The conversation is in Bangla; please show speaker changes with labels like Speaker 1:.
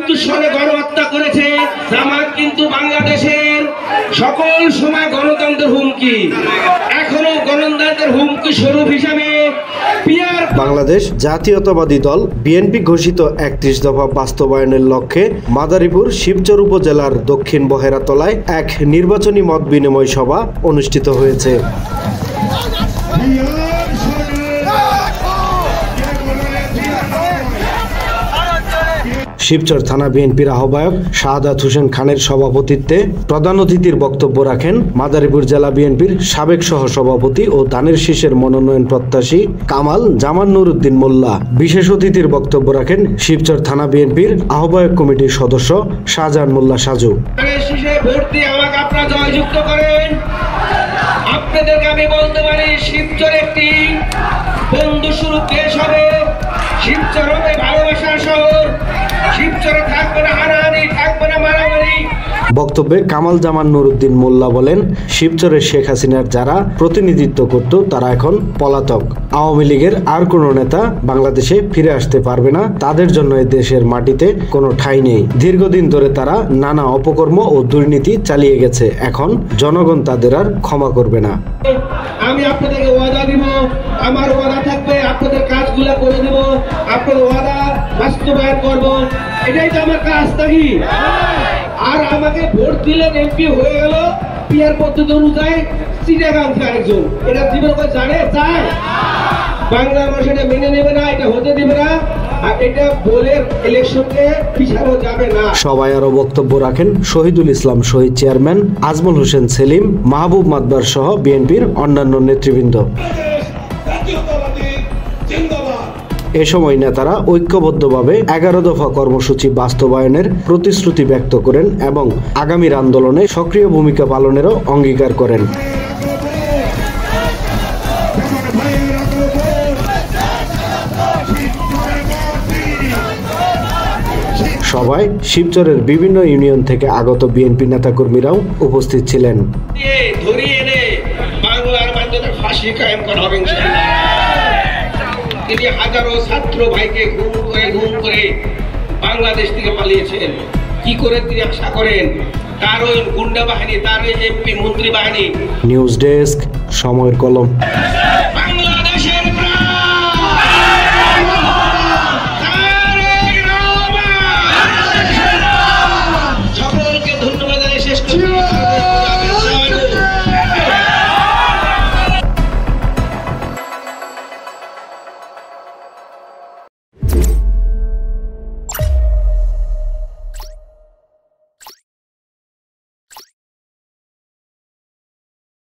Speaker 1: 1974 সালে গণহত্যা করেছে। জামাত কিন্তু বাংলাদেশের সকল সময় গণতন্ত্রের হুমকি, এখনো গণতন্ত্রের হুমকি স্বরূপ হিসাবে
Speaker 2: বাংলাদেশ জাতীয়তাবাদী দল বিএনপি ঘোষিত 31 দফা বাস্তবায়নের লক্ষ্যে মাদারীপুর শিবচর উপজেলার দক্ষিণ বহেরাতলায় এক নির্বাচনী মত বিনিময় সভা অনুষ্ঠিত হয়েছে। শিবচর থানা বিএনপির আহ্বায়ক শাহাদাত হোসেন খানের সভাপতিত্বে প্রধান অতিথির বক্তব্য রাখেন মাদারীপুর জেলা বিএনপির সাবেক সহ সভাপতি ও ধানের শীষের মনোনয়ন প্রত্যাশী কামাল জামান নুরুদ্দিন মোল্লা। বিশেষ অতিথির বক্তব্য রাখেন শিবচর থানা বিএনপির আহ্বায়ক কমিটির সদস্য শাহজাহান মোল্লা সাজু।
Speaker 1: আপনাদেরকে আমি বলতে পারি, শিবচর একটি বন্ধুস্বরূপ দেশ হবে, শিবচর হবে ভালোবাসার শহর, শিবচরে থাকবে না হানাহানি, থাকবে না মারামারি।
Speaker 2: বক্তব্যে কামাল জামান নুরুদ্দিন মোল্লা বলেন, শিবচরের শেখ হাসিনার যারা প্রতিনিধিত্ব করত তারা এখন পলাতক। আওয়ামী লীগের আর কোনো নেতা বাংলাদেশে ফিরে আসতে পারবে না, তাদের জন্য এই দেশের মাটিতে কোনো ঠাঁই নেই। দীর্ঘদিন ধরে তারা নানা অপকর্ম ও দুর্নীতি চালিয়ে গেছে, এখন জনগণ তাদের আর ক্ষমা করবে না।
Speaker 1: আমি আপনাদেরকে ওয়াদা দিব, আমার ওয়াদা থাকবে, আপনাদের কাজগুলো করে দেব, আপনাদের ওয়াদা বাস্তবায়ন করব, এটাই তো আমার কাজ থাকি। আর আমাকে ভোট দিলেন, এমপি হয়ে গেল পিয়ার পদ্ধতি অনুযায়ী চিটাগাং একজন, এটা জীবন জানে চায় বাংলার মানুষ এটা মেনে নেবে না, এটা হতে দিবে না, আর এটা বলে ইলেকশনকে পিছানো যাবে না।
Speaker 2: সবাই আরো বক্তব্য রাখেন শহীদুল ইসলাম শহীদ চেয়ারম্যান, আজমল হোসেন সেলিম, মাহবুব মাতবার সহ বিএনপির অন্যান্য নেতৃবৃন্দ। এ সময় নেতারা ঐক্যবদ্ধভাবে 11 দফা কর্মসূচি বাস্তবায়নের প্রতিশ্রুতি ব্যক্ত করেন এবং আগামীর আন্দোলনে সক্রিয় ভূমিকা পালনেরও অঙ্গীকার করেন। সভায় শিবচরের বিভিন্ন ইউনিয়ন থেকে আগত বিএনপি নেতাকর্মীরাও উপস্থিত ছিলেন।
Speaker 1: তিনি হাজারো ছাত্র ভাইকে গুম করে বাংলাদেশ থেকে পালিয়েছেন। কি করে তিনি আশা করেন তার ওই গুন্ডা বাহিনী, তার ওই এমপি মন্ত্রী বাহিনী।
Speaker 2: নিউজ ডেস্ক, সময়ের কলম।